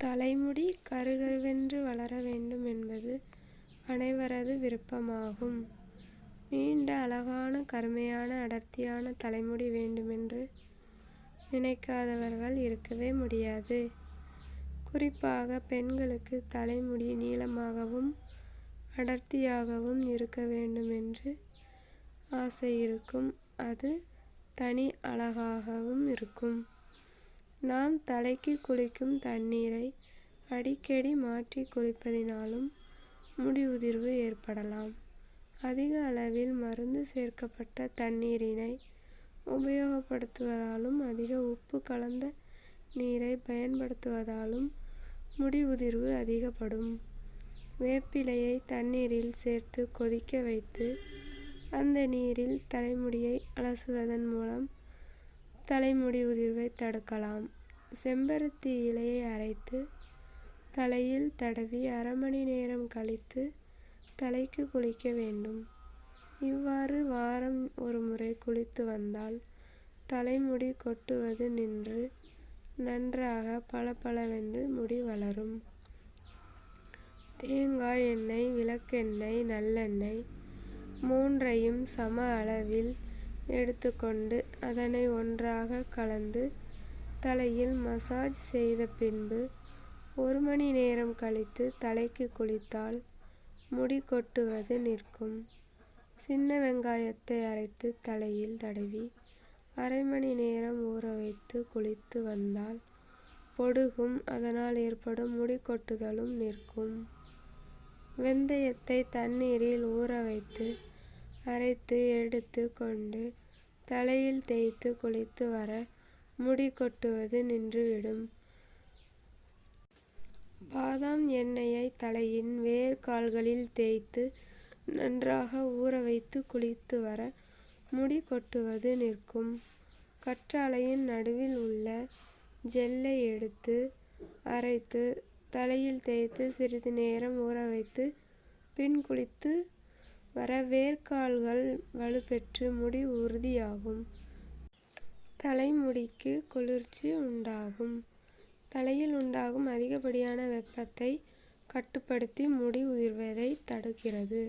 தலைமுடி கருகருவென்று வளர வேண்டும் என்பது அனைவரது விருப்பமாகும். நீண்ட, அழகான, கருமையான, அடர்த்தியான தலைமுடி வேண்டுமென்று நினைக்காதவர்கள் இருக்கவே முடியாது. குறிப்பாக பெண்களுக்கு தலைமுடி நீளமாகவும் அடர்த்தியாகவும் இருக்க வேண்டுமென்று ஆசை இருக்கும். அது தனி அழகாகவும் இருக்கும். நாம் தலைக்கு குளிக்கும் தண்ணீரை அடிக்கடி மாற்றி குளிப்பதினாலும் முடி உதிர்வு ஏற்படலாம். அதிக அளவில் மருந்து சேர்க்கப்பட்ட தண்ணீரினை உபயோகப்படுத்துவதாலும் அதிக உப்பு கலந்த நீரை பயன்படுத்துவதாலும் முடி உதிர்வு அதிகப்படும். வேப்பிலையை தண்ணீரில் சேர்த்து கொதிக்க வைத்து அந்த நீரில் தலைமுடியை அலசுவதன் மூலம் தலைமுடி உதிர்வை தடுக்கலாம். செம்பருத்தி இலையை அரைத்து தலையில் தடவி அரை மணி நேரம் கழித்து தலைக்கு குளிக்க வேண்டும். இவ்வாறு வாரம் ஒரு முறை குளித்து வந்தால் தலைமுடி கொட்டுவது நின்று நன்றாக பளபளவென்று முடி வளரும். தேங்காய் எண்ணெய், விளக்கெண்ணெய், நல்லெண்ணெய் மூன்றையும் சம அளவில் எடுத்துக்கொண்டு அதனை ஒன்றாக கலந்து தலையில் மசாஜ் செய்த பின்பு ஒரு மணி நேரம் கழித்து தலைக்கு குளித்தால் முடி கொட்டுவது நிற்கும். சின்ன வெங்காயத்தை அரைத்து தலையில் தடவி அரை மணி நேரம் ஊற வைத்து குளித்து வந்தால் பொடுகும், அதனால் ஏற்படும் முடி கொட்டுதலும் நிற்கும். வெந்தயத்தை தண்ணீரில் ஊற வைத்து அரைத்து எடுத்து கொண்டு தலையில் தேய்த்து குளித்து வர முடி கொட்டுவது நின்றுவிடும். பாதாம் எண்ணெயை தலையின் வேர் கால்களில் தேய்த்து நன்றாக ஊற வைத்து குளித்து வர முடி கொட்டுவது நிற்கும். கற்றாழையின் நடுவில் உள்ள ஜெல்லை எடுத்து அரைத்து தலையில் தேய்த்து சிறிது நேரம் ஊற வைத்து பின் குளித்து வர வேர்க்கால்கள் வலுப்பெற்று முடி உறுதியாகும். தலைமுடிக்கு குளிர்ச்சி உண்டாகும். தலையில் உண்டாகும் அதிகப்படியான வெப்பத்தை கட்டுப்படுத்தி முடி உதிர்வதை தடுக்கிறது.